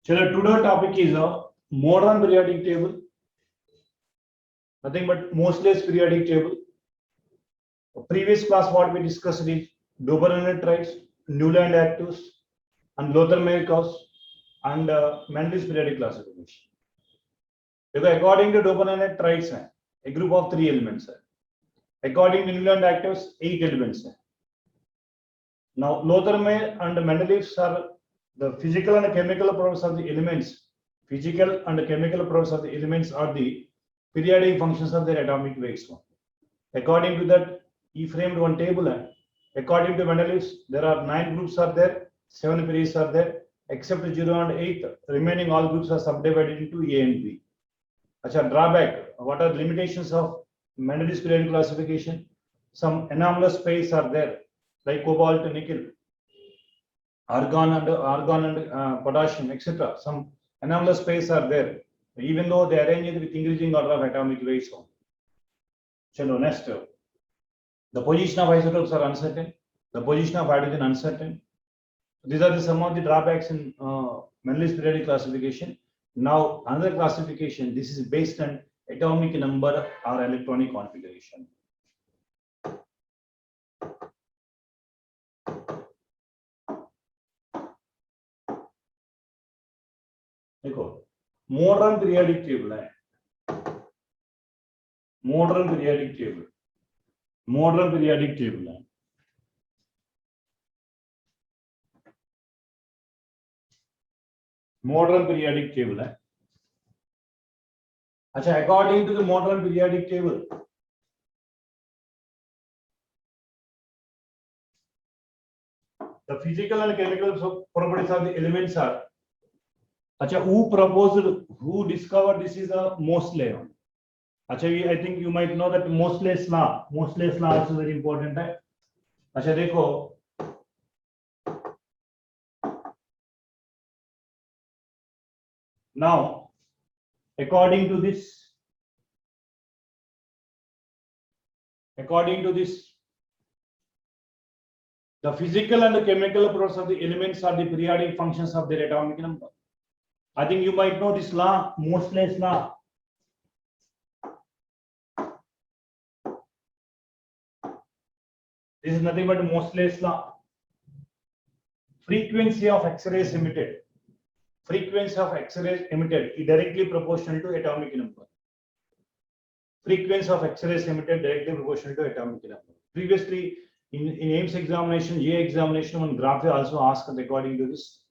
चलो today topic is a modern periodic table, nothing but Moseley's periodic table. Previous class what we discussed is Doberan traits, Newland actives, and Lothar-Markov and Mendel's periodic classification. Because according to Doberan traits, a group of 3 elements. According to Newland actives, 8 elements. Now Lothar-Meyer and Mendeleev's are the physical and chemical properties of the elements. Physical and chemical properties of the elements are the periodic functions of their atomic weights. According to that, he framed one table. According to Mendeleev's, there are 9 groups are there, 7 periods are there, except 0 and 8. Remaining all groups are subdivided into A and B. Acha, drawback. What are the limitations of Mendeleev's periodic classification? Some anomalous space are there, like cobalt, nickel, argon and potassium, etc. Some anomalous space are there, even though they are arranged with increasing order of atomic weights. Chalo, next. The position of isotopes are uncertain. The position of hydrogen uncertain. These are some of the drawbacks in Mendeleev's periodic classification. Now, another classification. This is based on atomic number or electronic configuration. देखो modern periodic table है, modern periodic table है, modern periodic table है. अच्छा, according to the modern periodic table, the physical and chemical properties of the elements are. Acha, who discovered this is a Moseley. Acha, I think you might know that Moseley's law is very important. Acha, देखो, now according to this, the physical and the chemical properties of the elements are the periodic functions of their atomic number. I think you might know this law, Moseley's law. This is nothing but Moseley's law. Frequency of X-rays emitted. Frequency of X-rays emitted is directly proportional to atomic number. Frequency of X-rays emitted directly proportional to atomic number. Previously, in AIMS examination, JEE examination, one graph also asked according to this.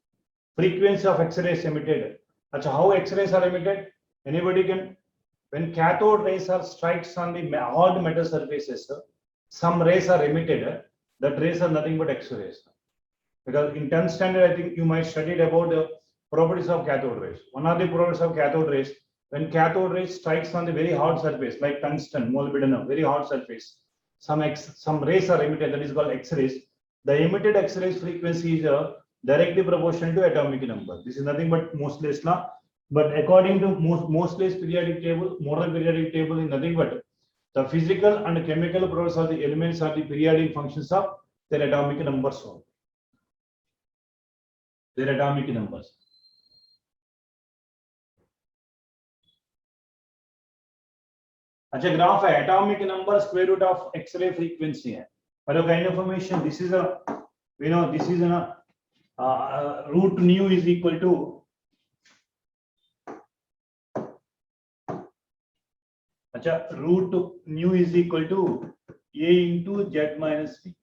Frequency of X-rays emitted. Achha, how X-rays are emitted? Anybody can, when cathode rays are strikes on the hard metal surfaces, some rays are emitted. That rays are nothing but X-rays. Because in 10th standard, I think you might studied about the properties of cathode rays. One of the properties of cathode rays, when cathode rays strikes on the very hard surface, like tungsten, molybdenum, very hard surface, some rays are emitted. That is called X-rays. The emitted X-rays frequency is directly proportional to atomic number. This is nothing but Moseley's law. But according to Moseley's periodic table, modern periodic table is nothing but the physical and chemical properties of the elements are the periodic functions of their atomic numbers. Their atomic numbers. अच्छा, graph है atomic number square root of X-ray frequency है. For your kind of information, this is a, you know, this is a root nu is equal to, अच्छा, root nu is equal to A into Z minus B.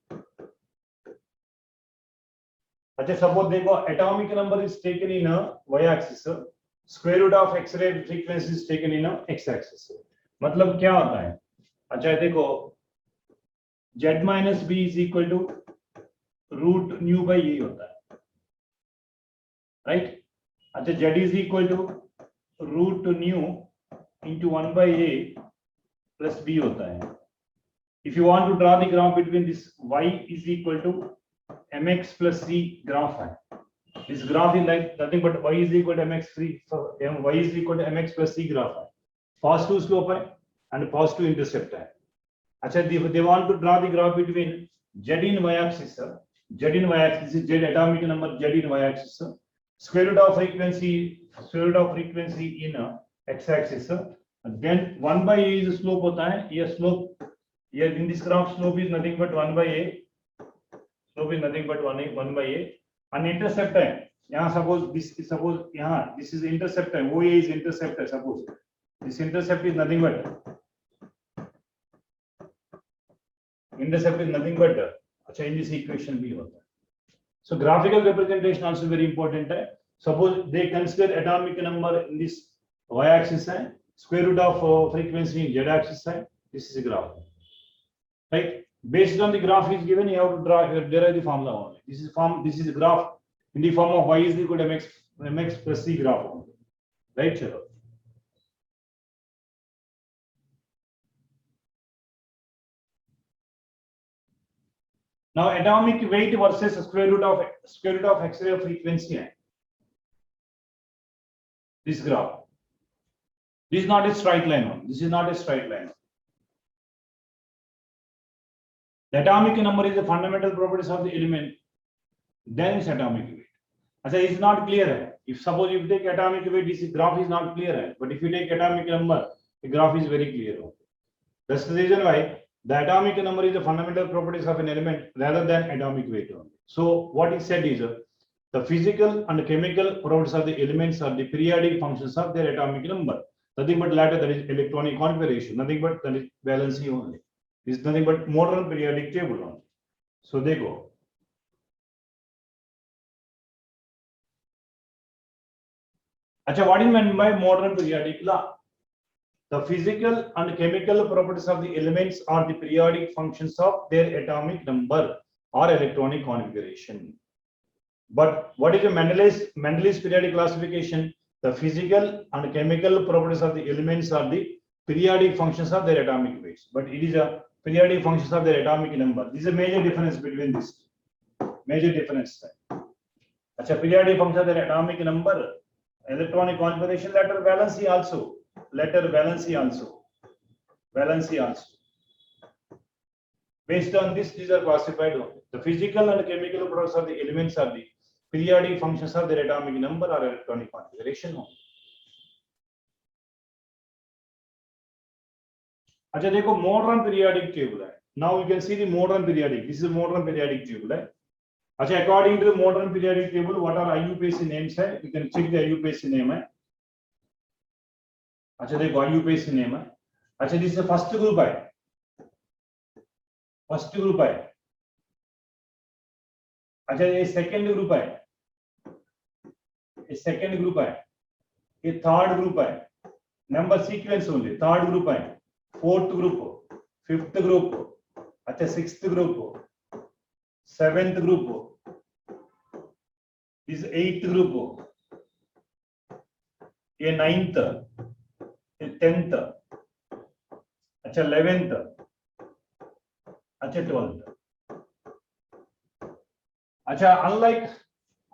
अच्छा, suppose देखो atomic number is taken in a y-axis, square root of X-ray frequency is taken in a x-axis. मतलब क्या होता है? अच्छा, देखो Z minus B is equal to root nu by A होता है, right? अच्छा, Z is equal to root nu into 1 by A plus B होता है. If you want to draw the graph between this y is equal to mx plus c graph है. This graph is like nothing but y is equal to mx free, so y is equal to mx plus c graph है. Positive slope है and positive intercept है. अच्छा, they want to draw the graph between z in y-axis. Z in y-axis is z atomic number z in y-axis square root of frequency in x-axis. Then 1 by a is the slope होता है. ये slope, here in this graph slope is nothing but 1 by a. Slope is nothing but 1 by a. And intercept है. यहाँ suppose यहाँ this is intercept है. OA is intercept है. Suppose this intercept is nothing but अच्छा in this equation भी होता है. So graphical representation also very important है. Suppose they consider atomic number in this y-axis है, square root of frequency in z-axis है. This is a graph, right? Based on the graph is given, you have to derive the formula only. This is a graph in the form of y is equal to mx plus c graph only, right? Chalo. Now atomic weight versus square root of X-ray frequency है. This graph. This is not a straight line. This is not a straight line. The atomic number is the fundamental properties of the element. Then it's atomic weight. अच्छा, it's not clear. If suppose you take atomic weight, this graph is not clear. But if you take atomic number, the graph is very clear. That's the reason why the atomic number is the fundamental properties of an element rather than atomic weight only. So what is said is the physical and chemical properties of the elements are the periodic functions of their atomic number. Nothing but latter, that is electronic configuration. Nothing but that is valency only. This is nothing but modern periodic table only. So they go. Acha, what is meant by modern periodic law? The physical and chemical properties of the elements are the periodic functions of their atomic number or electronic configuration. But what is the Mendeleev's periodic classification? The physical and chemical properties of the elements are the periodic functions of their atomic weights. But it is a periodic functions of their atomic number. This is a major difference between this. Major difference. Achha, periodic function of their atomic number, electronic configuration, letter valency also. Based on this, these are classified. The physical and chemical properties of the elements are the periodic functions of their atomic number or electronic configuration. अच्छा देखो, modern periodic table है. Now you can see the modern periodic. This is a modern periodic table है. अच्छा, according to the modern periodic table, what are IUPAC names है? You can check the IUPAC name है. अच्छा देखो, IUPAC name है. अच्छा, this is the first group है. अच्छा, ये second group है. ये third group है. Number sequence only. Third group है. Fourth group, fifth group, अच्छा sixth group, seventh group, this eighth group, ये ninth, ये 10th, अच्छा 11th, अच्छा 12th. अच्छा,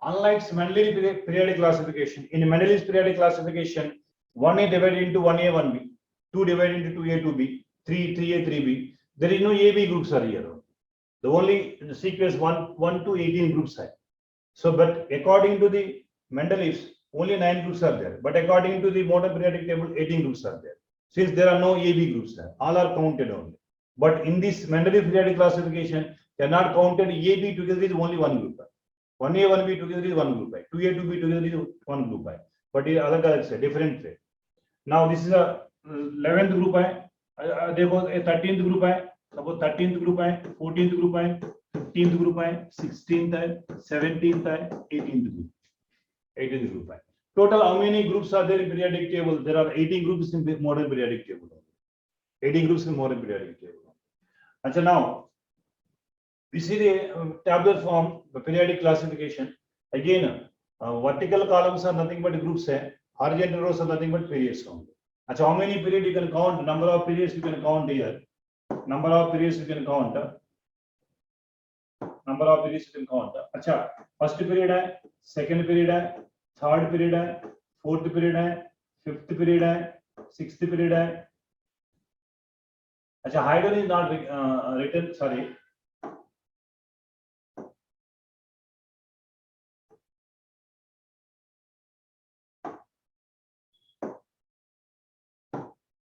unlike Mendeleev's periodic classification, in Mendeleev's periodic classification, 1A divided into 1A, 1B. 2 divided into 2A, 2B, 3A, 3B. There is no AB groups are here. The only sequence 1 to 18 groups are. So, but according to the Mendeleev's, only 9 groups are there. But according to the modern periodic table, 18 groups are there. Since there are no AB groups there, all are counted only. But in this Mendeleev's periodic classification, they are not counted. AB together is only one group. 1A, 1B together is one group. 2A, 2B together is one group. But in other colors, a different way. Now this is a 11th group है, देखो 13th group है, suppose 13th group है, 14th group है, 15th group है, 16th है, 17th है, 18th group है. Total how many groups are there in periodic table? There are 18 groups in modern periodic table. 18 groups in modern periodic table. अच्छा, now we see the tabular form, the periodic classification. Again, vertical columns are nothing but groups है, horizontal rows are nothing but periods only. अच्छा, how many periods you can count? Number of periods you can count here. Number of periods you can count. अच्छा, first period है, second period है, third period है, fourth period है, fifth period है, sixth period है. अच्छा, hydrogen is not written. Sorry.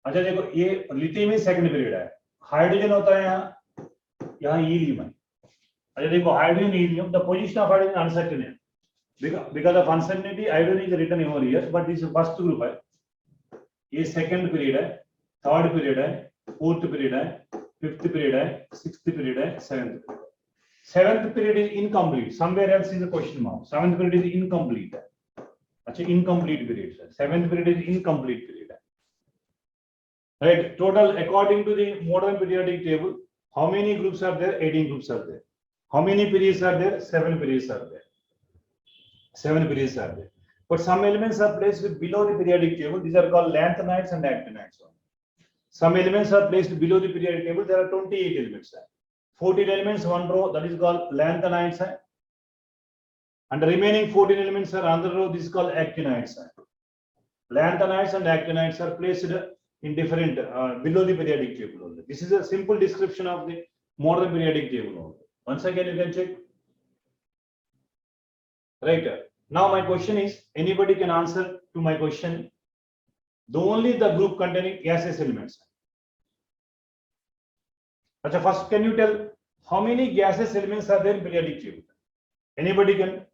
अच्छा देखो ये लिथियम ही सेकंड पीरियड है, हाइड्रोजन होता है यहाँ हीलियम है। अच्छा देखो hydrogen helium, the position of hydrogen uncertain है, because of uncertainty hydrogen is written over here, but this is first group है, ये सेकंड पीरियड है, थर्ड पीरियड है, फोर्थ पीरियड है, फिफ्थ पीरियड है, सिक्स्थ पीरियड है, seventh period is incomplete, somewhere else is a question mark, seventh period is incomplete है। अच्छा incomplete period है, seventh period is incomplete period है, right. Total according to the modern periodic table, how many groups are there? 18 groups are there. How many periods are there? 7 periods are there. 7 periods are there. But some elements are placed with below the periodic table. These are called lanthanides and actinides. Some elements are placed below the periodic table. There are 28 elements. 14 elements, one row, that is called lanthanides. And the remaining 14 elements are another row. This is called actinides. Lanthanides and actinides are placed in different below the periodic table only. This is a simple description of the modern periodic table only. Once again, you can check. Right. Now my question is, anybody can answer to my question. The only the group containing gaseous elements. Achha, first can you tell how many gaseous elements are there in periodic table? Anybody can?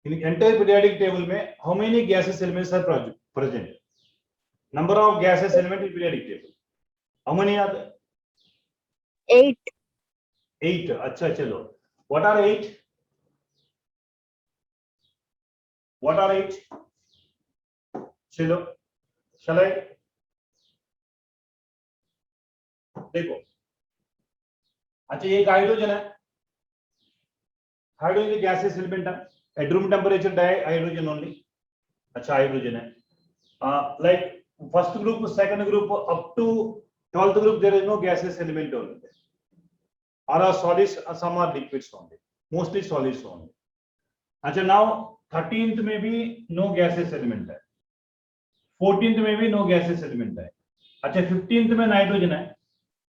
In the entire periodic table mein, how many gaseous elements are present? Number of gaseous elements in periodic table. How many are there? 8. 8. Acha chalo. What are 8? What are 8? चलो, shall I? देखो, अच्छा ये एक hydrogen है, hydrogen gases element है, at room temperature hydrogen only. अच्छा hydrogen है, like first group, second group, up to 12th group there is no gaseous element only. Or solids, some are liquids only, mostly solids only. अच्छा now 13th में भी no gaseous element है, 14th में भी no gaseous element है। अच्छा 15th में nitrogen है,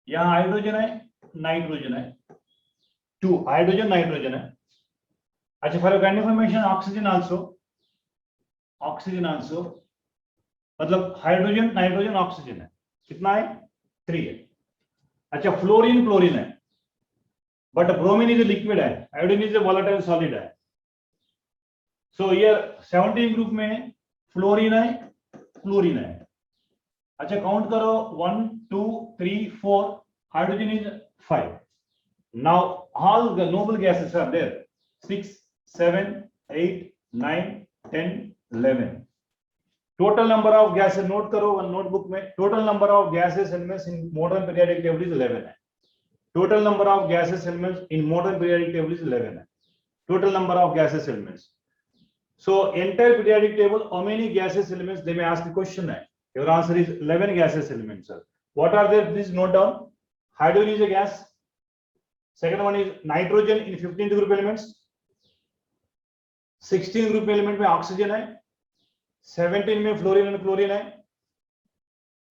यहाँ हाइड्रोजन है, नाइट्रोजन है, 2 हाइड्रोजन नाइट्रोजन है। अच्छा for kind information, oxygen also, मतलब हाइड्रोजन नाइट्रोजन ऑक्सीजन है, कितना है? 3 है। अच्छा फ्लोरीन क्लोरीन है, बट ब्रोमीन इज लिक्विड है, आयोडीन इज वोलेटाइल सॉलिड है। सो हियर 17 ग्रुप में फ्लोरीन है, क्लोरीन है। अच्छा काउंट करो, 1 2 3 4, hydrogen is 5। Now all the noble gases are there, 6 7 8 9 10 11। Total number of gases note करो वन नोटबुक में, total number of gases elements in modern periodic table is 11 है। Total number of gases elements in modern periodic table is 11 है, total number of gases elements. So entire periodic table, how many gaseous elements? They may ask the question. Your answer is 11 gaseous elements, sir. What are they? Please note down. Hydrogen is a gas. Second one is nitrogen in 15th group elements. 16th group element में oxygen है, 17 में fluorine and chlorine है,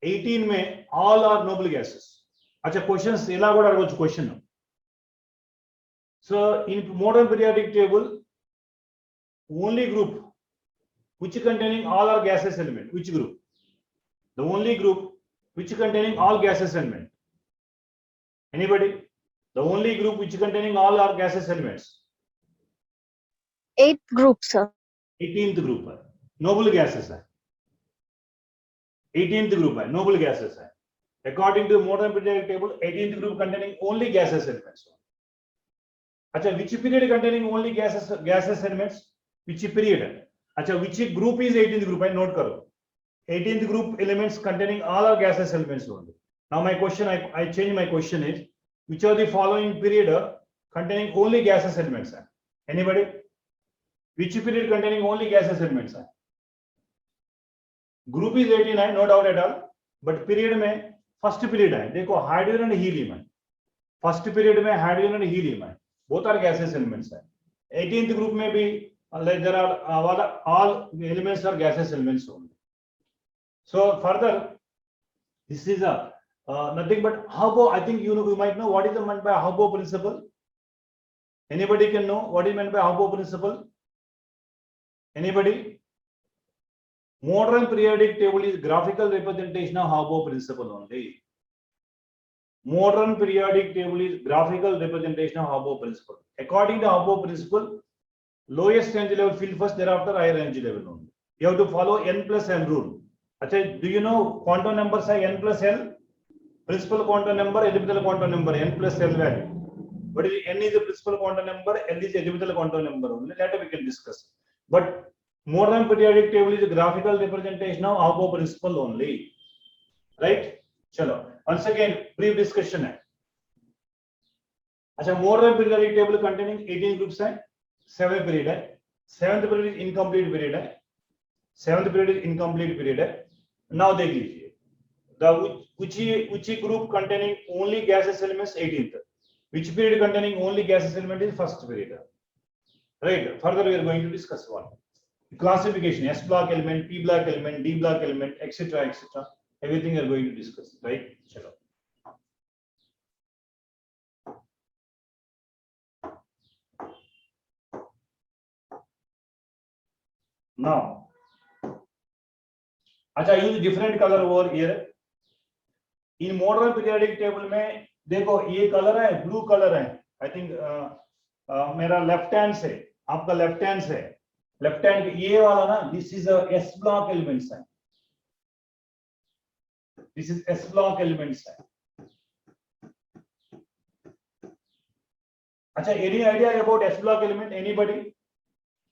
18 में all are noble gases. अच्छा questions elaborate about question. So in modern periodic table, only group which containing all are gaseous element, which group? The only group which containing all gaseous element. Anybody? The only group which containing all are gaseous elements. 8th group, sir. 18th group है, noble gases है। 18th group है, noble gases है। According to modern periodic table, 18th group containing only gaseous elements. अच्छा which period containing only gaseous elements? Which period है? अच्छा which group is 18th group है? Note करो, 18th group elements containing all are gaseous elements only. Now my question, I change my question is, which of the following period containing only gaseous elements है? Anybody? Which period containing only gaseous elements है? Group is 18 है, no doubt at all, but period में first period है, देखो hydrogen and helium है, first period में hydrogen and helium है, both are gaseous elements है। 18th group में भी there are all elements are gaseous elements only. So further, this is a nothing but Haubo. I think you might know what is meant by Haubo principle. Anybody can know what is meant by Haubo principle? Anybody? Modern periodic table is graphical representation of Hubble principle only. Modern periodic table is graphical representation of Hubble principle. According to Hubble principle, lowest range level fill first, thereafter higher range level only. You have to follow n plus n rule. Achha, do you know quantum numbers are n plus l? Principal quantum number, elliptical quantum number, n plus l value. But n is the principal quantum number, L is the elliptical quantum number only. Later we can discuss. But modern periodic table is a graphical representation of Hubble principle only. Right? Chalo. Once again, brief discussion hai. Achha, modern periodic table containing 18 groups hai. 7th period hai. 7th period is incomplete period hai. 7th period is incomplete period hai. Now dekh lijiye. The which group containing only gaseous elements 18th. Which period containing only gaseous element is first period. Right. Further we are going to discuss one. Classification, S block element, P block element, D block element, etc. etc. Everything we are going to discuss. Right. Chalo. Now, अच्छा, use different color over here. In modern periodic table में देखो ये colour है, blue colour है. I think मेरा left hand से, आपका left hand से, लेफ्ट हैंड ये वाला ना, this is a S block elements है. This is S block elements है. अच्छा, any idea about S block element? Anybody?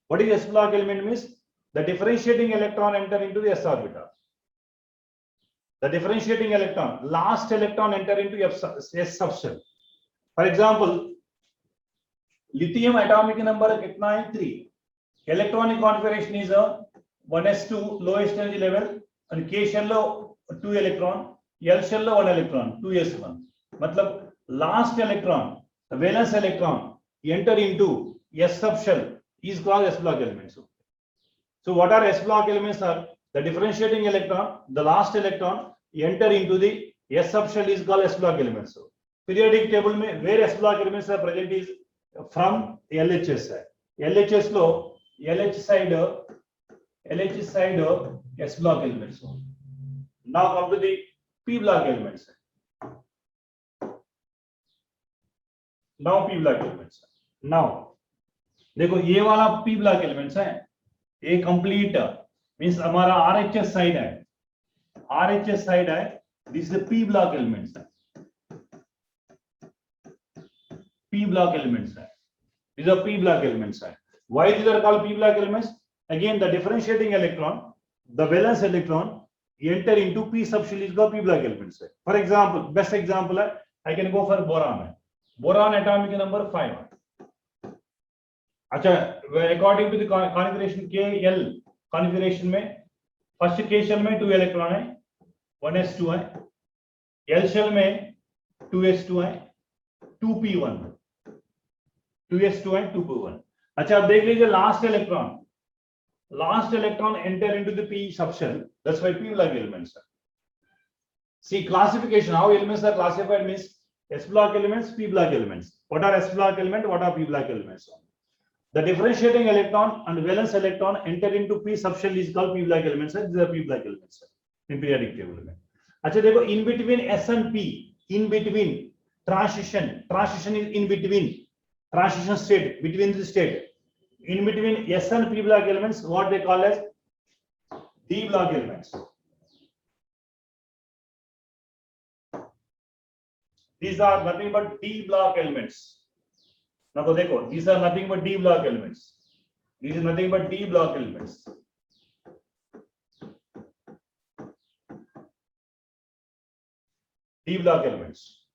What is S block element means? The differentiating electron enter into the S orbital. The differentiating electron, last electron enter into S subshell. For example, lithium atomic number कितना है 3. Electronic configuration is a 1s2 lowest energy level and K shell lo 2 electron, L shell lo 1 electron, 2s1. मतलब last electron, the valence electron enter into S subshell is called S block elements. So what are S block elements are? The differentiating electron, the last electron enter into the S subshell is called S block elements. So periodic table में where S block elements are present is from LHS है. LHS lo LH side S block elements. Now come to the P block elements. Now P block elements. Now देखो ये वाला P block elements है. ये complete means हमारा RHS side है. RHS side है. This is the P block elements है. P block elements है. These are P block elements है. Why these are called P block elements? Again, the differentiating electron, the valence electron enter into P subshell is called P block elements है. For example, best example है, I can go for boron. Boron atomic number 5. अच्छा, according to the configuration KL configuration में first K shell में 2 electron है, 1s2 है, L shell में 2s2 है, 2p1, 2s2 है, 2p1. अच्छा, अब देख लीजिए last electron enter into the P subshell. That's why P block elements. See classification, how elements are classified means S block elements, P block elements. What are S block element? What are P block elements? The differentiating electron and valence electron enter into P subshell is called P block elements. These are P block elements in periodic table. अच्छा देखो, in between S and P, in between transition is in between transition state, between the state, in between S and P block elements, what they call as D block elements. These are nothing but D block elements. Now देखो, these are nothing but D block elements. These are nothing but D block elements. D block elements.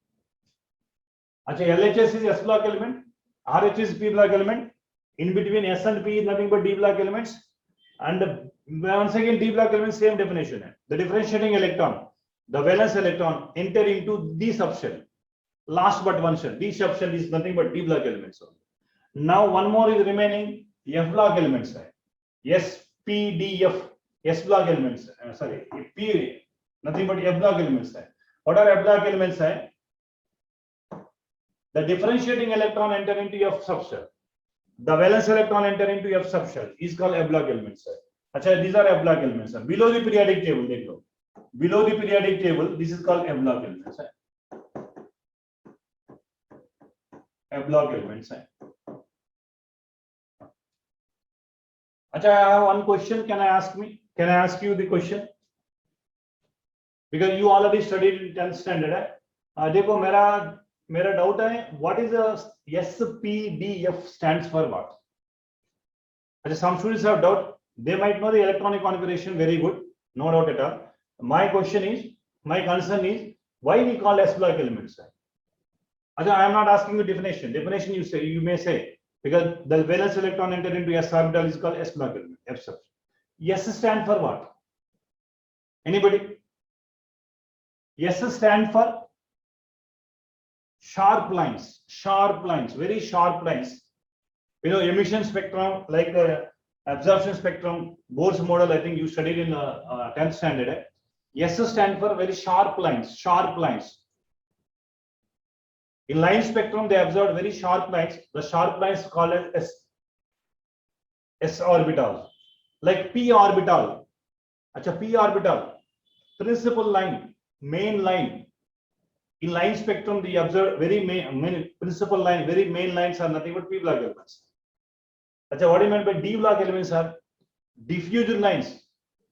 अच्छा, LHS is S block element, RHS is P block element. In between S and P is nothing but D block elements. And once again, D block elements same definition है. The differentiating electron, the valence electron enter into D subshell. Last but one shell. D subshell is nothing but D block elements. Now one more is remaining F block elements. S, P, D, F. S block elements. Sorry, P nothing but F block elements. What are F block elements? The differentiating electron enter into F subshell. The valence electron enter into F subshell is called F block elements. अच्छा, these are Havelock elements. Below the periodic table, देख लो. Below the periodic table, this is called Havelock elements. Havelock elements. अच्छा, I have one question. Can I ask me? Can I ask you the question? Because you already studied in 10th standard है. देखो मेरा doubt है. What is the SPDF stands for what? अच्छा, some students have doubt. They might know the electronic configuration very good, no doubt at all. My concern is, why we call S block elements? Achha, I am not asking you definition. Definition you may say, because the valence electron entered into S orbital is called S block element. F sub. S stand for what? Anybody? S stand for sharp lines, very sharp lines. You know, emission spectrum, like absorption spectrum, Bohr's model, I think you studied in 10th standard. S stand for very sharp lines. In line spectrum, they observed very sharp lines. The sharp lines called as S orbital, like P orbital. Achha, P orbital, principal line, main line. In line spectrum, they observed very main principal line, very main lines are nothing but P block elements. Achha, what do you mean by D block elements are diffusion lines.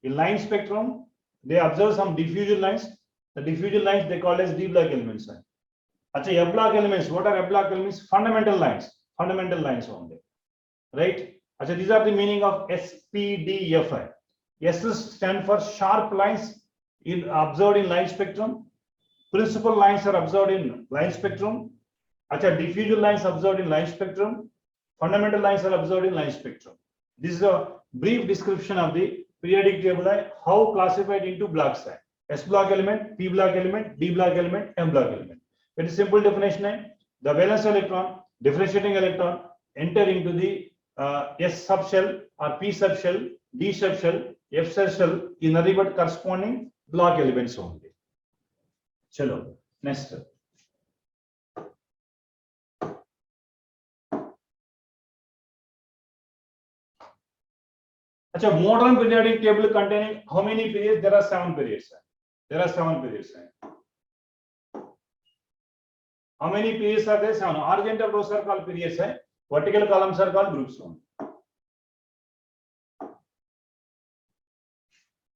In line spectrum, they observe some diffusion lines. The diffusion lines they call as D block elements. Achha, F block elements. What are F block elements? Fundamental lines only, right? Achha, these are the meaning of SPDF. S stand for sharp lines observed in line spectrum. Principal lines are observed in line spectrum. Achha, diffusion lines observed in line spectrum. Fundamental lines are observed in line spectrum. This is a brief description of the periodic table, how classified into blocks. S block element, P block element, D block element, M block element. Very simple definition. The valence electron, differentiating electron enter into the S subshell or P subshell, D subshell, F subshell in nothing but corresponding block elements only. Chalo, next. अच्छा, modern periodic table containing how many periods? There are 7 periods. How many periods are there? 7. Horizontal rows are called periods. Vertical columns are called groups.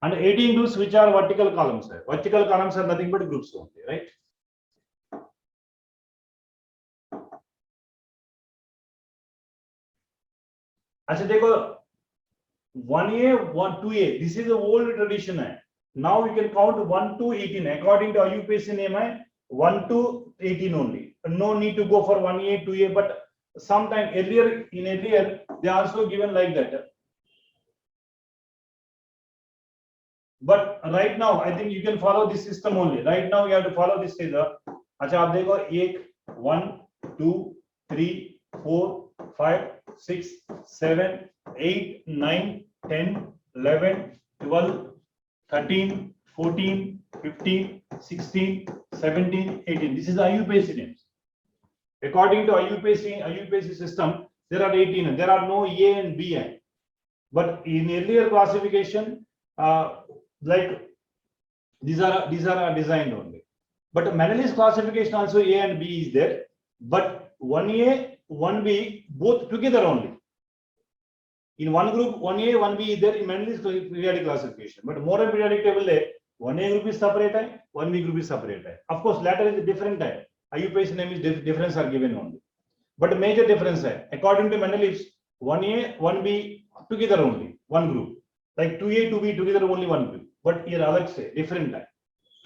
And 18 groups which are vertical columns. Vertical columns are nothing but groups only, right? अच्छा, देखो 1A, 2A. This is the old tradition. Now you can count 1 to 18. According to IUPAC name, 1 to 18 only. No need to go for 1A, 2A. But sometime earlier, they are also given like that. But right now, I think you can follow this system only. Right now, you have to follow this schedule. अच्छा, आप देखो 1, 2, 3, 4, 5, 6, 7, 8, 9, 10, 11, 12, 13, 14, 15, 16, 17, 18. This is the IUPAC names. According to IUPAC system, there are 18. There are no A and B. But in earlier classification, like these are designed only. But Mendel's classification also A and B is there. But 1A, 1B, both together only. In one group, 1A, 1B is there in Mendel's periodic classification. But modern periodic table, 1A group is separate, 1B group is separate. Of course, latter is a different type. IUPAC name is difference are given only. But major difference, according to Mendel's, 1A, 1B together only, one group. Like 2A, 2B together only one group. But here, Alex say different type.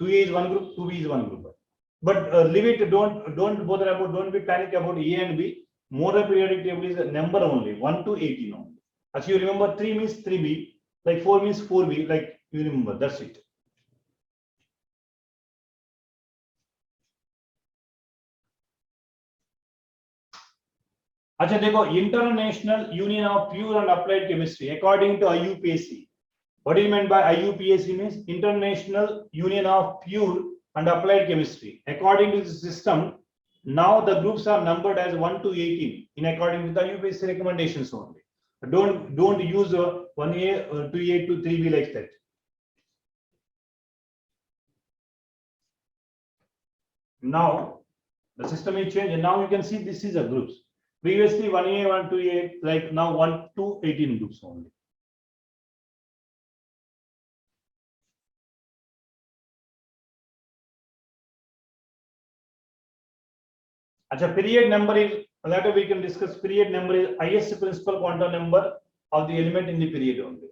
2A is one group, 2B is one group. But leave it, don't bother about, don't be panic about A and B. Modern periodic table is a number only, 1 to 18 only. As you remember, 3 means 3B, like 4 means 4B, like you remember, that's it. अच्छा, देखो, International Union of Pure and Applied Chemistry, according to IUPAC. What do you mean by IUPAC? Means International Union of Pure and Applied Chemistry. According to the system, now the groups are numbered as 1 to 18 in according with the IUPAC recommendations only. Don't use 1A, 2A to 3B like that. Now the system is changed, and now you can see this is a groups. Previously 1A, 1, 2A, like now 1 to 18 groups only. Acha, period number is, later we can discuss. Period number is highest principal quantum number of the element in the period only.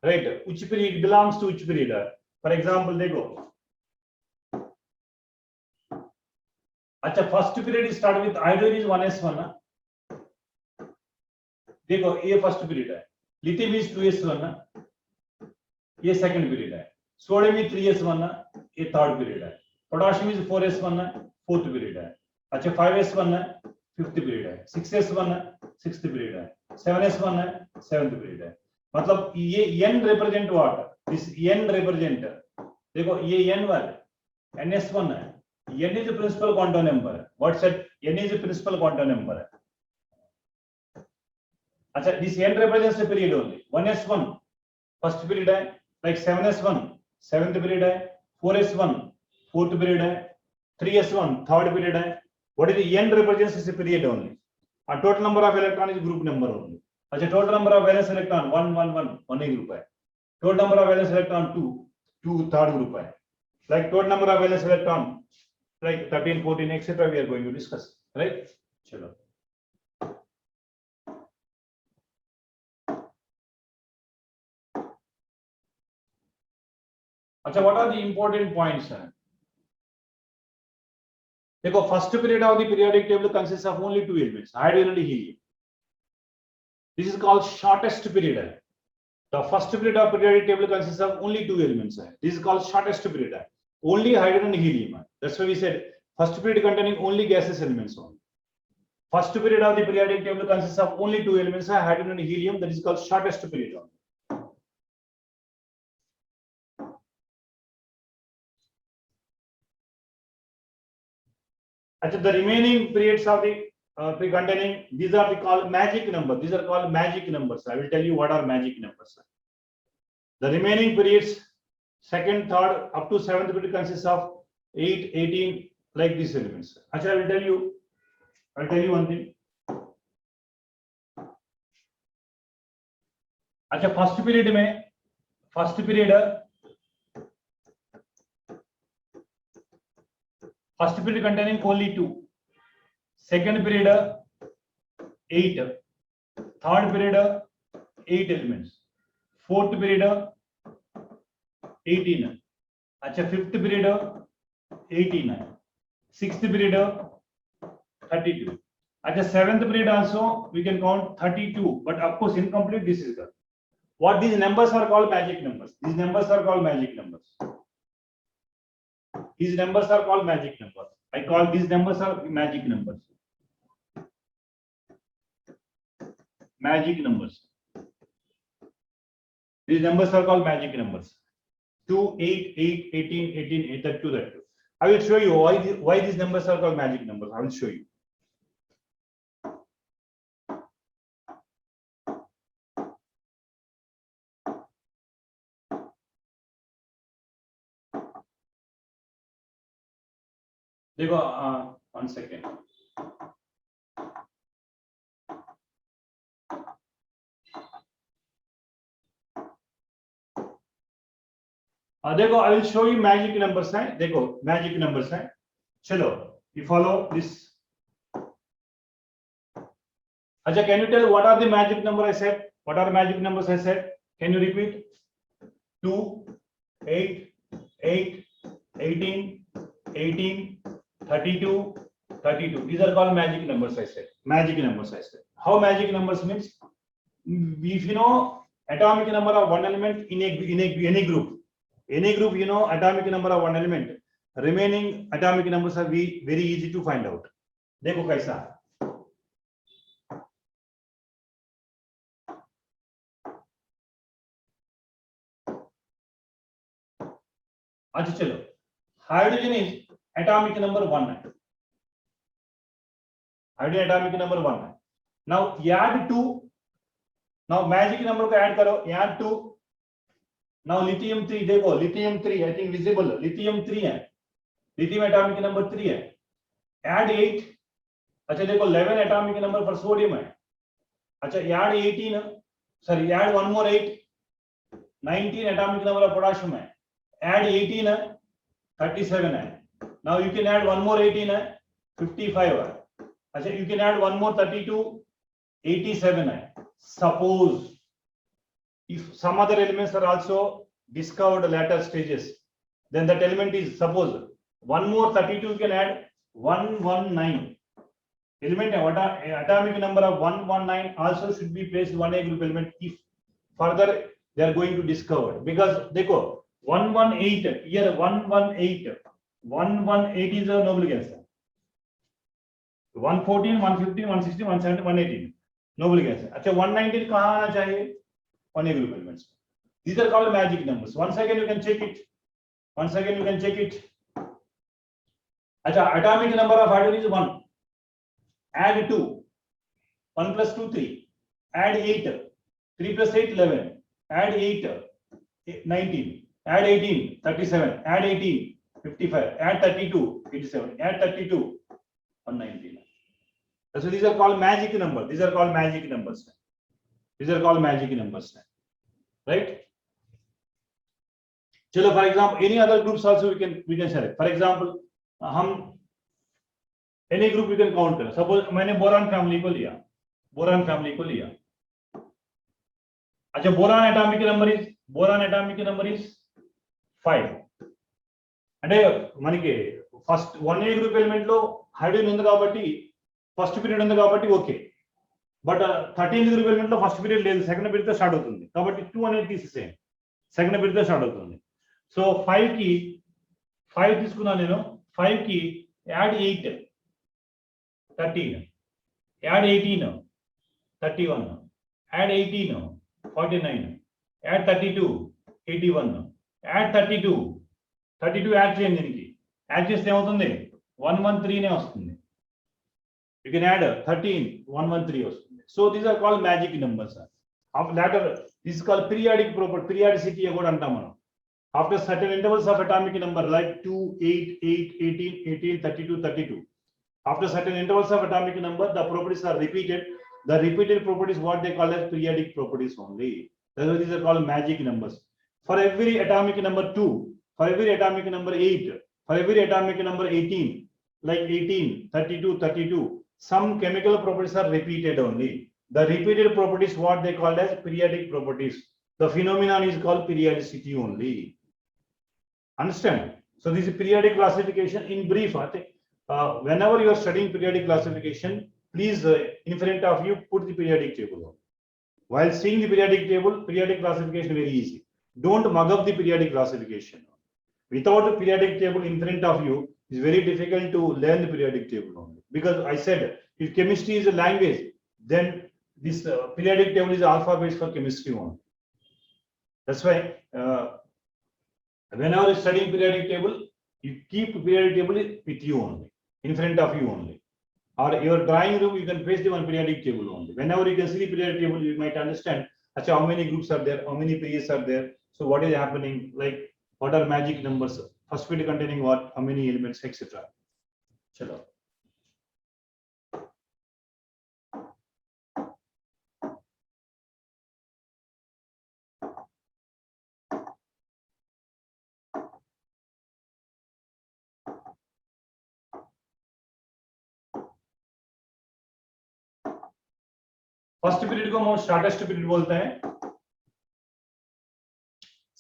Right? Which period belongs to which period? For example, they go. Acha, first period is start with hydrogen is 1s1. देखो ये first period है, lithium is 2s1, ये second period है, sodium is 3s1, ये third period है, potassium is 4s1, fourth period है, अच्छा 5s1 fifth period है, 6s1 सिक्स्थ पीरियड है, 7s1 सेवंथ पीरियड है. मतलब ये n represent what, this n represent, देखो ये n1 ns1 है, n is principal quantum number, what set n is principal quantum number है. अच्छा, this n represents the period only. 1s1 first period है, like 7s1 seventh period है, 4s1 fourth period है, 3s1 third period है. What is the n represents is the period only. And total number of electron is group number only. अच्छा, total number of valence electron 1 1 1 one group है. Total number of valence electron 2 2 third group है. Like total number of valence electron like 13 14 etc. we are going to discuss, right? चलो. अच्छा, what are the important points? देखो, first period of the periodic table consists of only two elements, hydrogen and helium. This is called shortest period. The first period of periodic table consists of only two elements. This is called shortest period. Only hydrogen and helium. That's why we said first period containing only gaseous elements only. First period of the periodic table consists of only two elements, hydrogen and helium. That is called shortest period only. The remaining periods of the containing, these are called magic numbers. These are called magic numbers. I will tell you what are magic numbers. The remaining periods, second, third, up to seventh period consists of 8, 18, like these elements. Achha, I will tell you one thing. अच्छा, first period containing only 2, second period 8, third period 8 elements, fourth period 18, अच्छा fifth period 18, sixth period 32, अच्छा seventh period also we can count 32, but of course incomplete. This is the what these numbers are called magic numbers. These numbers are called magic numbers. These numbers are called magic numbers. I call these numbers are magic numbers. Magic numbers. These numbers are called magic numbers. 2, 8, 8, 18, 18, 8, that 2, that 2. I will show you why these numbers are called magic numbers. I will show you. देखो, 1 second. देखो, I will show you magic numbers हैं. देखो, magic numbers हैं. चलो, you follow this. अच्छा, can you tell what are the magic numbers I said? What are magic numbers I said? Can you repeat? 2, 8, 8, 18, 18, 32, 32. These are called magic numbers I said. Magic numbers I said. How magic numbers means? If you know atomic number of one element in any group, you know atomic number of one element, remaining atomic numbers are very easy to find out. देखो कैसा. अच्छा चलो, hydrogen is atomic number 1 है. Hydrogen atomic number 1 है. Now add 2 Now magic number को add करो, add 2. Now lithium 3, देखो lithium 3 I think visible, lithium 3 है, lithium atomic number 3 है, add 8. अच्छा देखो 11 atomic number for sodium है, अच्छा add 18, sorry add one more 8, 19 atomic number of potassium है, add 18 है, 37 है. Now you can add one more 18 है, 55 है. अच्छा you can add one more 32, 87 है. Suppose if some other elements are also discovered later stages, then that element is, suppose one more 32 you can add 119. Element atomic number of 119 also should be placed one A group element if further they are going to discover, because देखो 118 here 118 is a noble gas. 114, 115, 116, 117, 118 noble gas. अच्छा 119 कहाँ आना चाहिए? One A group elements. These are called magic numbers. Once again you can check it. Once again you can check it. अच्छा atomic number of hydrogen is 1. Add 2. 1 plus 2 3. Add 8. 3 plus 8 11. Add 8 19. Add 18 37. Add 18 55. Add 32 87. Add 32 119. So these are called magic numbers. These are called magic numbers. These are called magic numbers, right? चलो for example any other groups also we can select. For example हम any group we can count करें. Suppose मैंने boron family को लिया, boron family को लिया. अच्छा boron atomic number is 5. అంటే మనకి ఫస్ట్ 1A గ్రూప్ ఎలిమెంట్ లో హైడ్రోజన్ ఉంది కాబట్టి ఫస్ట్ పీరియడ్ ఉంది కాబట్టి okay. But 13th group element లో ఫస్ట్ పీరియడ్ లేదు, సెకండ్ పీరియడ్ తో స్టార్ట్ అవుతుంది కాబట్టి 2 అనేది తీసేసేయండి, సెకండ్ పీరియడ్ తో స్టార్ట్ అవుతుంది. సో 5 తీసుకున్నా నేను, 5 కి add 8 13, add 18 31, add 18 49, add 32 81, add 32 add చేయండి, దీనికి యాడ్ చేస్తే ఏమవుతుంది 113 నే వస్తుంది. You can add 13 113 వస్తుంది. So these are called magic numbers. Of later this is called periodic property, periodicity కూడా అంటాం మనం. After certain intervals of atomic number like 2 8 8 18 18 32 32, after certain intervals of atomic number the properties are repeated. The repeated properties what they call as periodic properties only. That's why these are called magic numbers. For every atomic number 2, for every atomic number 8, for every atomic number 18, like 18 32 32, some chemical properties are repeated only. The repeated properties what they call as periodic properties. The phenomenon is called periodicity only. Understand? So this is periodic classification in brief. Whenever you are studying periodic classification, please in front of you put the periodic table on. While seeing the periodic table, periodic classification very easy. Don't mug up the periodic classification. Without a periodic table in front of you, it's very difficult to learn the periodic table only. Because I said, if chemistry is a language, then this periodic table is alphabets for chemistry only. That's why whenever you studying periodic table, you keep periodic table with you only, in front of you only. Or your drawing room, you can paste the one periodic table only. Whenever you can see the periodic table, you might understand how many groups are there, how many periods are there. So what is happening, like what are magic numbers, first period containing what, how many elements, etc. Chalo. First period को हम shortest period बोलते हैं.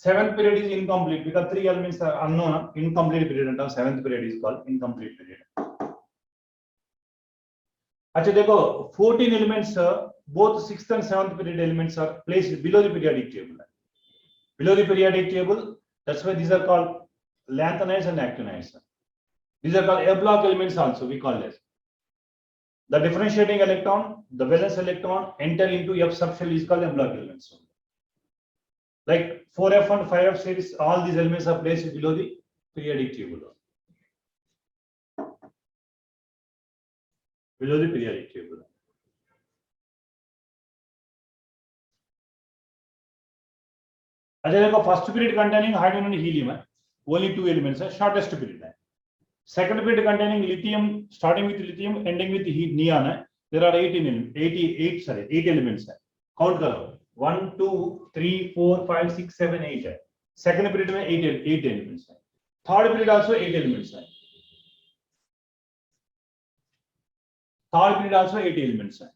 Seventh period is incomplete because 3 elements are unknown. Incomplete period and 7th period is called incomplete period. अच्छा देखो 14 elements, both 6th and 7th period elements are placed below the periodic table. Below the periodic table, that's why these are called lanthanides and actinides. These are called A block elements also, we call this. The differentiating electron, the valence electron enter into F subshell is called M block elements. Like 4F and 5F series, all these elements are placed below the periodic table. Below the periodic table. अच्छा देखो first period containing hydrogen and helium है, only 2 elements है, shortest period है. Second period containing lithium, starting with lithium ending with neon है. There are 8 elements है. Count करो 1 2 3 4 5 6 7 8 है. Second period में 8 एलिमेंट्स है. थर्ड पीरियड आल्सो 8 एलिमेंट्स है. थर्ड पीरियड आल्सो 8 एलिमेंट्स है.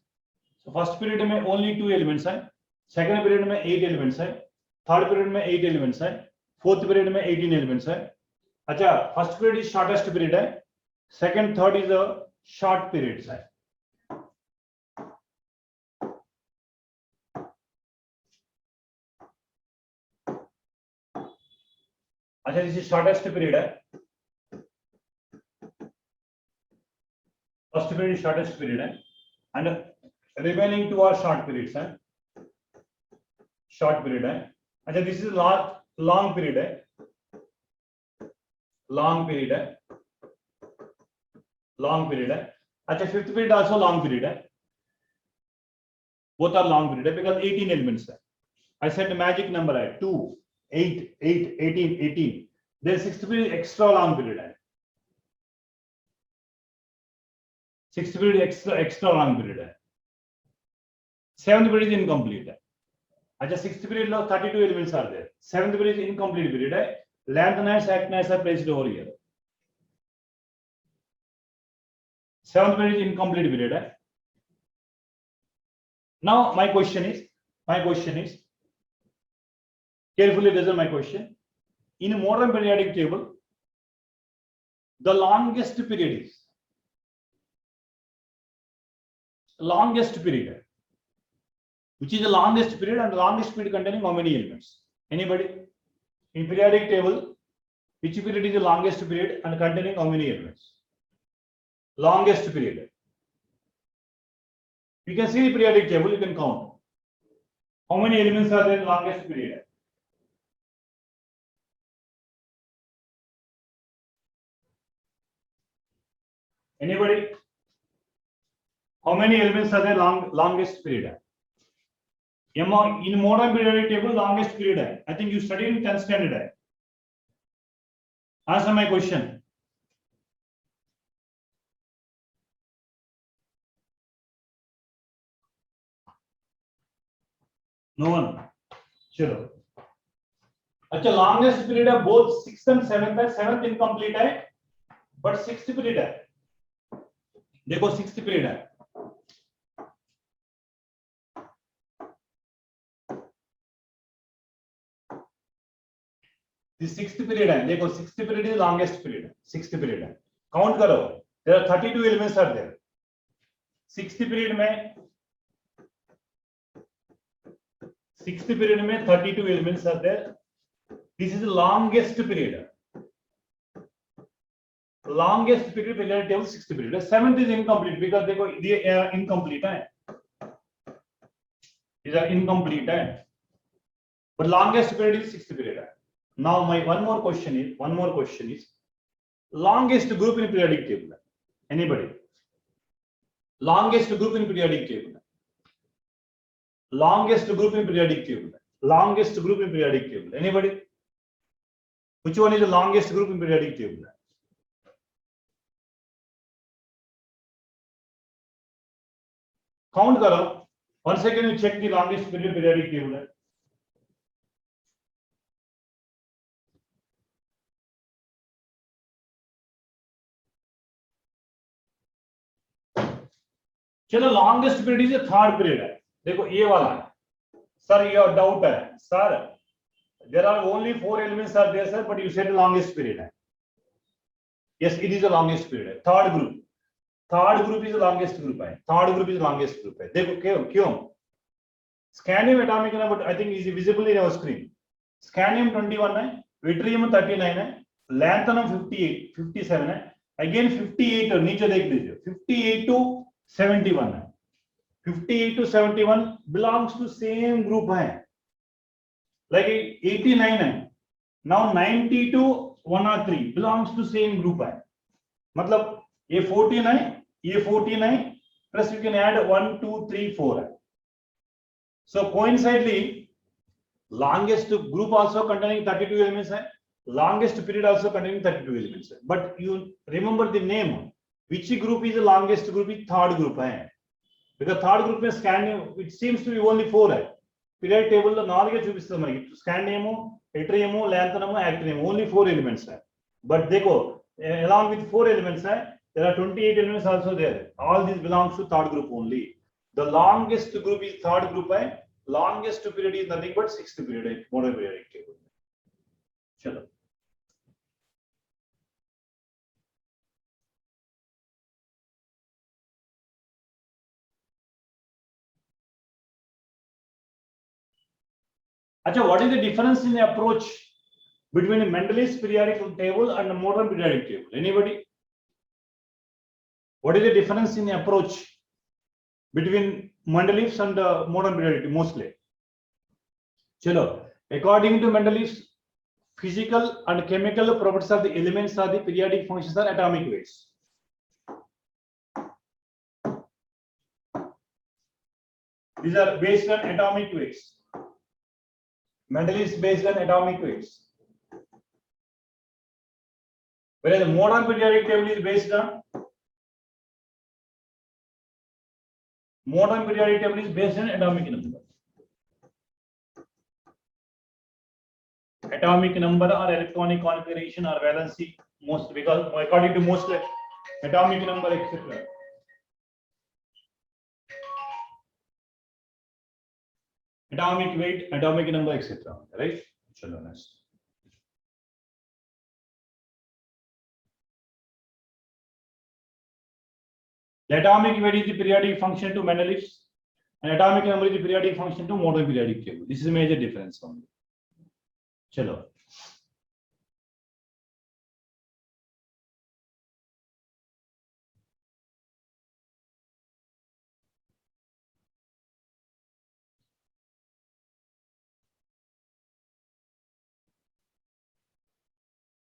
सो फर्स्ट पीरियड में ओनली 2 एलिमेंट्स है, सेकंड पीरियड में 8 एलिमेंट्स है, थर्ड पीरियड में 8 एलिमेंट्स है, फोर्थ पीरियड में 18 एलिमेंट्स है. अच्छा first period is shortest period है, second third is a short periods है. अच्छा दिस इज शॉर्टेस्ट पीरियड है, first period is shortest period है and remaining 2 are short periods है. शॉर्ट पीरियड है. अच्छा दिस इज लॉन्ग पीरियड है, long period है, लॉन्ग पीरियड है. अच्छा fifth period also long period है, both are long period because 18 elements है. I said magic number है 2 8 8 18 18. Then sixth period extra long period है, sixth period extra long period है. Seventh period is incomplete है. अच्छा sixth period low 32 elements are there. Seventh period is incomplete period है. Lanthanides actinides are placed over here. Seventh period is incomplete period है. Now my question is carefully listen my question. In modern periodic table the longest period is which is the longest period, and longest period containing how many elements? Anybody? In periodic table which period is the longest period and containing how many elements? Longest period. You can see the periodic table, you can count how many elements are there in longest period. Anybody? How many elements are there longest period? In modern periodic table longest period है. I think you studied in 10th standard है. Answer my question. No one. चलो. अच्छा longest period है both 6th and 7th है. 7th incomplete है but 6th period है. देखो 6th period है. This 6th period है. देखो 6th period is longest period है. 6th period है. Count करो. There are 32 elements are there. 6th period में 32 elements are there. This is the longest period. Longest period periodic table 6th period. 7th is incomplete because देखो ये incomplete है. These are incomplete है. But longest period is 6th period. Now my one more question is longest group in periodic table. Anybody? Longest group in periodic table. Longest group in periodic table. Longest group in periodic table. Anybody? Which one is the longest group in periodic table? Count करो. Once again you check the longest periodic table. चलो longest period is third period है. देखो ये वाला है sir, ये doubt है sir. There are only 4 elements are there sir, but you said longest period है. Yes it is the longest period है. Third group is the longest group है. Third group is longest group है. देखो क्यों scandium atomic number I think is visible in our screen. Scandium 21 है, विट्रियम 39 है, lanthanum 57 है, again 58 और नीचे देख लीजिए 58 to 71 है. 58 to 71 belongs to same group है. Like 89 है. Now 90 to 103 belongs to same group है. मतलब ये 14 है, ये 14 है, plus you can add 1 2 3 4 है. So coincidentally longest group also containing 32 elements hai, longest period also containing 32 elements hai. But you remember the name, which group is the longest group is third group hai, because third group mein scan name it seems to be only 4 hai. Periodic table lo 4 చూపిస్తుంది మనకి, scan name, atrium, lanthanum, actinium, only 4 elements hai. But dekho, along with 4 elements hai, there are 28 elements also there. All these belongs to third group only. The longest group is third group hai, longest period is nothing but sixth period, modern periodic table. Chalo. Acha, what is the difference in the approach between a Mendel's periodic table and a modern periodic table? Anybody? What is the difference in the approach between Mendel's and the modern periodic table mostly? Chalo. According to Mendel's, physical and chemical properties of the elements of the periodic functions are atomic weights. These are based on atomic weights. Mendel is based on atomic weights. Whereas the modern periodic table is based on atomic number. Atomic number or electronic configuration or valency, most because according to most atomic number etc. Atomic weight, atomic number etc. Right? Chalo next. The atomic weight is the periodic function to Mendel's, and atomic number is the periodic function to modern periodic table. This is a major difference only. Chalo.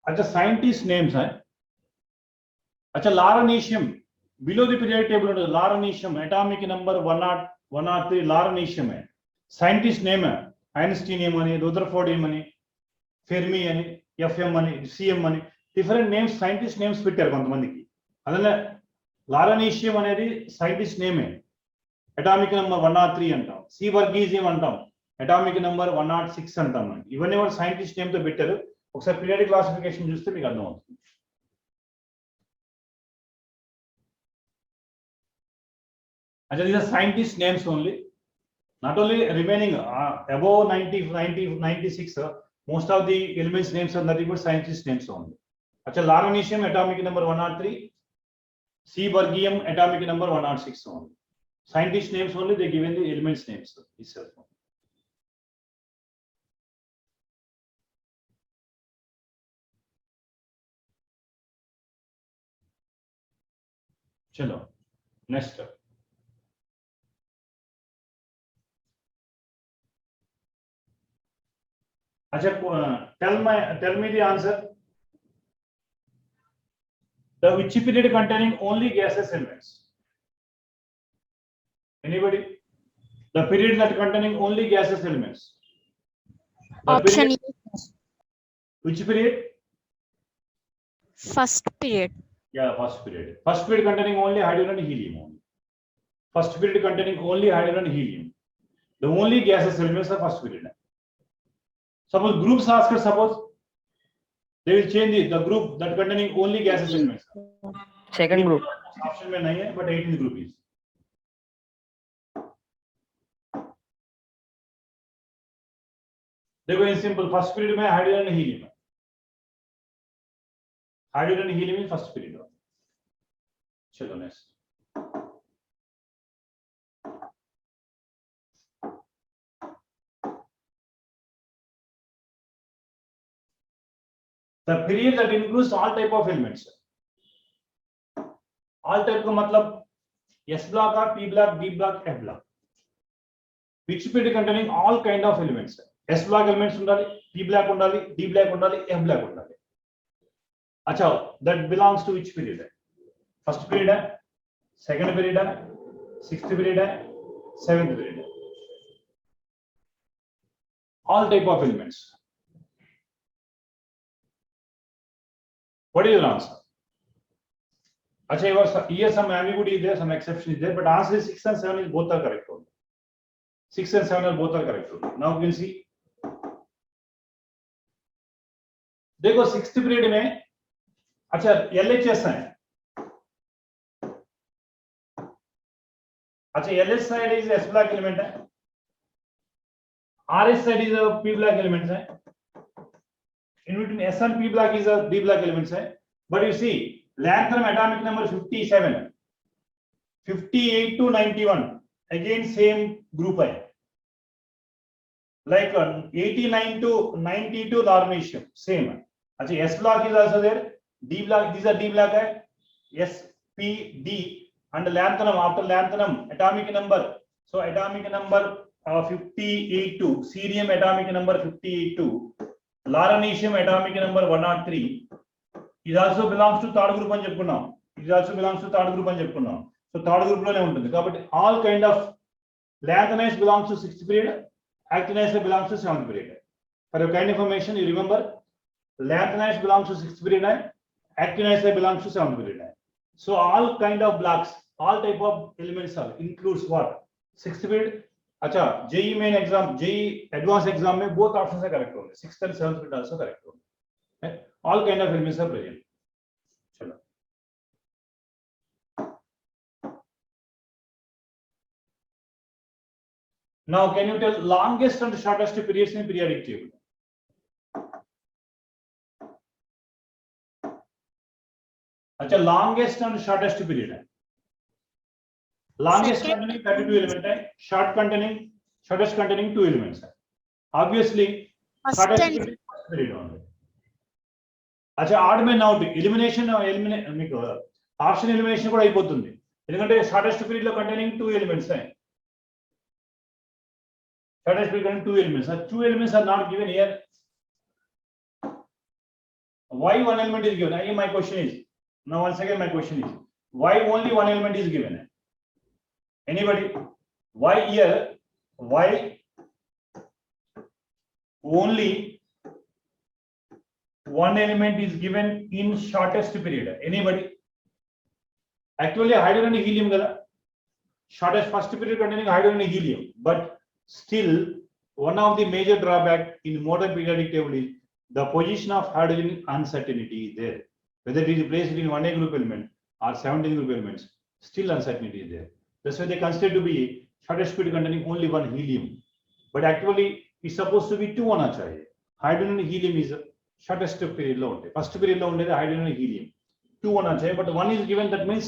Acha, scientist names hai. Acha, Lawrencium below the periodic table under Lawrencium atomic number 103 Lawrencium hai. Scientist name hai Einsteinium ani, Rutherfordium ani, Fermi ani, FM ani, CM ani, different names, scientist names పెట్టారు కొంతమందికి. అదనే Lawrencium అనేది scientist name hai. Atomic number 103 అంటాం. C Vergesium అంటాం. Atomic number 106 అంటాం. ఇవన్నీ కూడా scientist name తో పెట్టారు. ఒకసారి పీరియాడిక్ క్లాసిఫికేషన్ చూస్తే మీకు అర్థం అవుతుంది. And these are scientist names only. Not only remaining above 96, most of the elements names are nothing but scientist names only. Acha, Lawrencium atomic number 103, C Bergium atomic number 106 only. Scientist names only, they given the elements names itself. Chalo, next step. Acha, tell me the answer. The which period containing only gaseous elements? Anybody? The period that containing only gaseous elements. The Option period, which period? first period. Yeah, first period. First period containing only hydrogen and helium only. First period containing only hydrogen and helium. The only gaseous elements are first period. Suppose groups ask her, suppose they will change the group that containing only gaseous elements. Second group. Option में नहीं है, but 18th group is. देखो in simple first period में hydrogen and helium. Hydrogen and helium in first period. चलो next. The period that includes all type of elements. All type का मतलब S block, P block, D block, F block. Which period containing all kind of elements. S block elements ఉండాలి, P block ఉండాలి, D block ఉండాలి, F block ఉండాలి. अच्छा, that belongs to which period? First period है, second period है, sixth period है, seventh period है. All type of elements. What is your answer? Achha, here some ambiguity is there, some exception is there, but answer is 6 and 7 is both are correct. 6 and 7 are both are correct. Now you can see. देखो 6th period में अच्छा LHS है. अच्छा LS side is S block element है. RS side is a P block element है. In between S and P block is a D block elements है. But you see, lanthanum atomic number 57, 58 to 91, again same group है. Like 89 to 92 lornetium, same. Actually, S block is also there. D block, these are D block है. S, P, D, and lanthanum, after lanthanum, atomic number. So atomic number 58 to, cerium atomic number 58 to, lornetium atomic number 103. It also belongs to third group and cheppunnam. It also belongs to third group and cheppunnam. So third group lone untundi. Kabatti all kind of lanthanide belongs to 6th period, actinide belongs to 7th period. For your kind information, you remember lanthanide belongs to 6th period, actinide belongs to 7th period. So all kind of blocks, all type of elements are includes what? 6th period. Acha, JEE main exam, JEE advanced exam में both options are correct होंगे. 6th and 7th period also correct होंगे. All kind of elements are present. चलो. Now, can you tell longest and shortest periods in periodic table? अच्छा, longest and shortest period है. Longest containing 32 element है, shortest containing 2 elements है. Obviously, shortest period only. अच्छा, odd में now elimination partial elimination కూడా అయిపోతుంది. ఎందుకంటే shortest period లో containing 2 elements है. Shortest period containing 2 elements. 2 elements are not given here. Why one element is given? Again, my question is, now once again my question is, why only one element is given? Anybody? Why here? Why only one element is given in shortest period? Anybody? Actually, hydrogen and helium kada. Shortest first period containing hydrogen and helium, but still one of the major drawback in modern periodic table is the position of hydrogen uncertainty is there. Whether it is placed in 1A group element or 17 group elements, still uncertainty is there. That's why they consider to be shortest period containing only one helium. But actually, it's supposed to be 2 होना चाहिए. Hydrogen and helium is shortest period low. First period low is hydrogen and helium. 2 होना चाहिए, but 1 is given. That means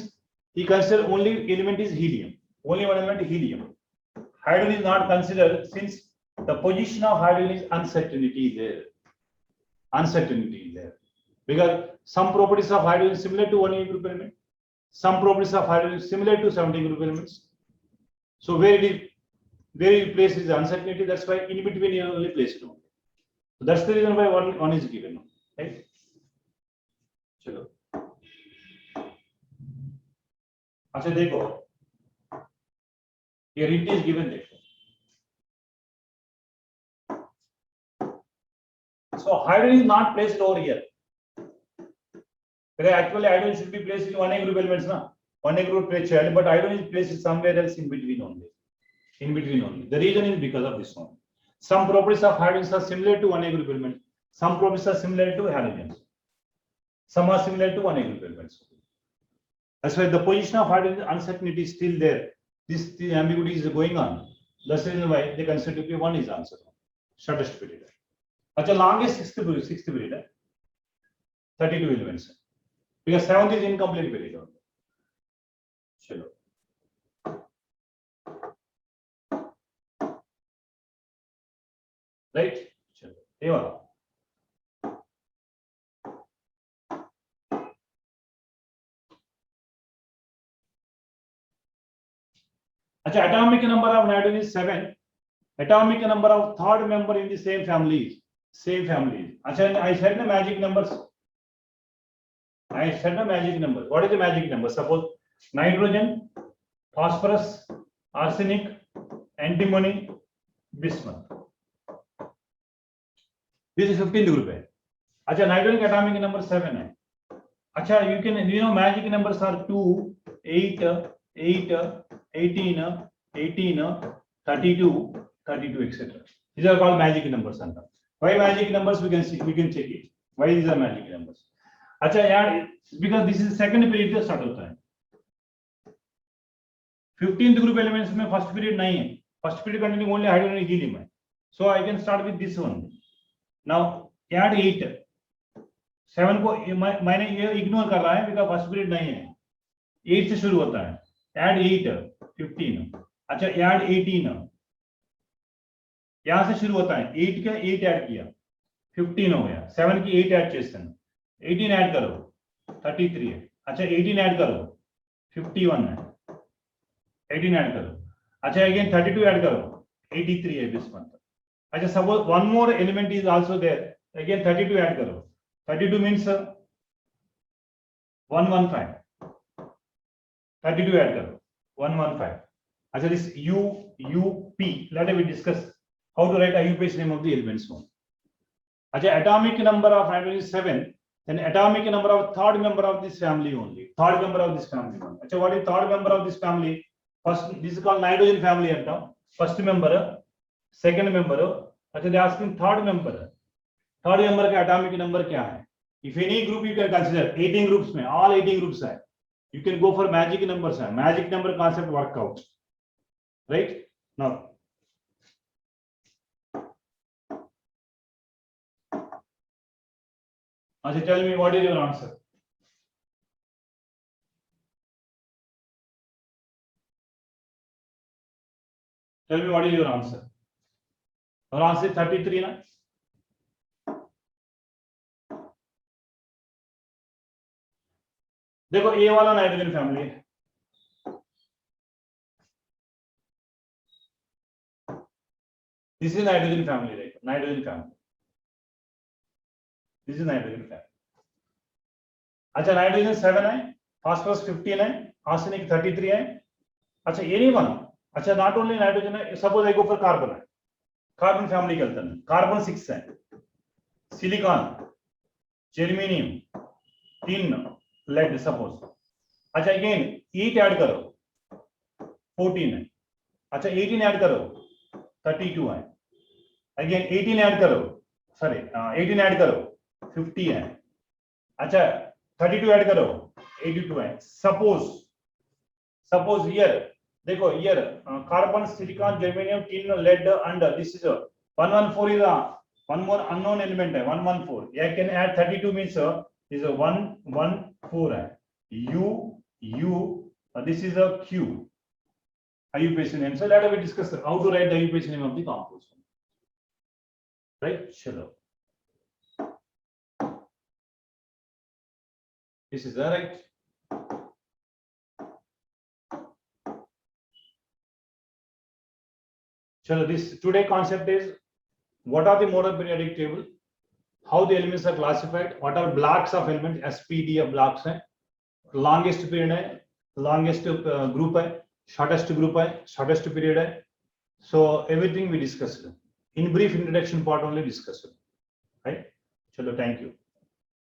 he consider only element is helium. Only one element is helium. Hydrogen is not considered since the position of hydrogen is uncertainty there. Uncertainty there. Because some properties of hydrogen is similar to 1A group element. Some properties of hydrogen is similar to 17 group elements. So where it places the uncertainty, that's why in between you only place it. So that's the reason why one is given. Right? चलो. अच्छा देखो. Here it is given देखो. So hydrogen is not placed over here. Because actually hydrogen should be placed in 1A group elements, na? 1A group placed, but hydrogen is placed somewhere else in between only. In between only. The reason is because of this one. Some properties of hydrogen are similar to 1A group element. Some properties are similar to halogens. Some are similar to 1A group elements. That's why the position of hydrogen uncertainty is still there. The ambiguity is going on. That's the reason why they consider to be 1 is answer. Shortest period. Actually, longest 6th period. 32 elements. Because 7th is incomplete period. Chalo. Right? Chalo. ये वाला. अच्छा, atomic number of nitrogen is 7. Atomic number of third member in the same family. अच्छा, I said the magic numbers. What is the magic number? Suppose nitrogen, phosphorus, arsenic, antimony, bismuth. This is 15th group है। अच्छा nitrogen का atomic number 7 है। अच्छा you know magic numbers are 2 8 8 18 18 32 32 etc. These are called magic numbers. Why magic numbers? We can check it. Why these are magic numbers? अच्छा यार because this is second period से start होता है। 15th group elements में first period नहीं है। First period containing only hydrogen and helium है। So I can start with this one. Now add 8. 7 को मैंने ये इग्नोर कर रहा है because first period नहीं है। 8 से शुरू होता है। Add 8 15। अच्छा add 18 यहां से शुरू होता है। 8 का 8 ऐड किया 15 हो गया। 7 की 8 ऐड చేస్తాను 18 ऐड करो 33 है। अच्छा 18 ऐड करो 51 है। 18 ऐड करो। अच्छा अगेन 32 ऐड करो 83 है दिस मंथ। अच्छा suppose one more element is also there again 32 add करो 32 मींस 115 32 ऐड करो 115। अच्छा this UUP let us discuss how to write IUPAC name of the elements one. अच्छा atomic number of hydrogen is 7, then atomic number of third member of this family only. Third member of this family one. अच्छा what is third member of this family? First this is called nitrogen family at now. First member, second member. अच्छा they asking third member. Third member का atomic number क्या है? If any group you can consider 18 groups में all 18 groups है. You can go for magic numbers है. Magic number concept work out. Right? Now अच्छा tell me what is your answer? Tell me what is your answer? Your answer is 33 ना? देखो ये वाला nitrogen family है। This is nitrogen family, right? Nitrogen family. This is nitrogen family. अच्छा nitrogen 7 है, phosphorus 15 है, arsenic 33 है। अच्छा ये नहीं बना। अच्छा नॉट ओनली नाइट्रोजन है, सपोज एक ऊपर कार्बन है, कार्बन फैमिली के अंदर कार्बन 6 है, सिलिकॉन, जर्मेनियम 3, लेड सपोज। अच्छा अगेन 8 ऐड करो 14 है। अच्छा 18 ऐड करो 32 है। अगेन 18 ऐड करो 18 ऐड करो 50 है। अच्छा 32 ऐड करो 82 है। सपोज हियर देखो here carbon silicon germanium tin lead and this is 114 is one more unknown element है 114। I can add 32 means is a 114 है। This is a Q IUPAC name। So let us discuss how to write the IUPAC name of the compound, right? चलो this is the right। चलो this today concept is what are the model periodic table, how the elements are classified, what are blocks of elements, SPD of blocks है, longest period है, longest group है, shortest group है, shortest period है। So everything we discussed in brief introduction part only discussed, right? चलो thank you।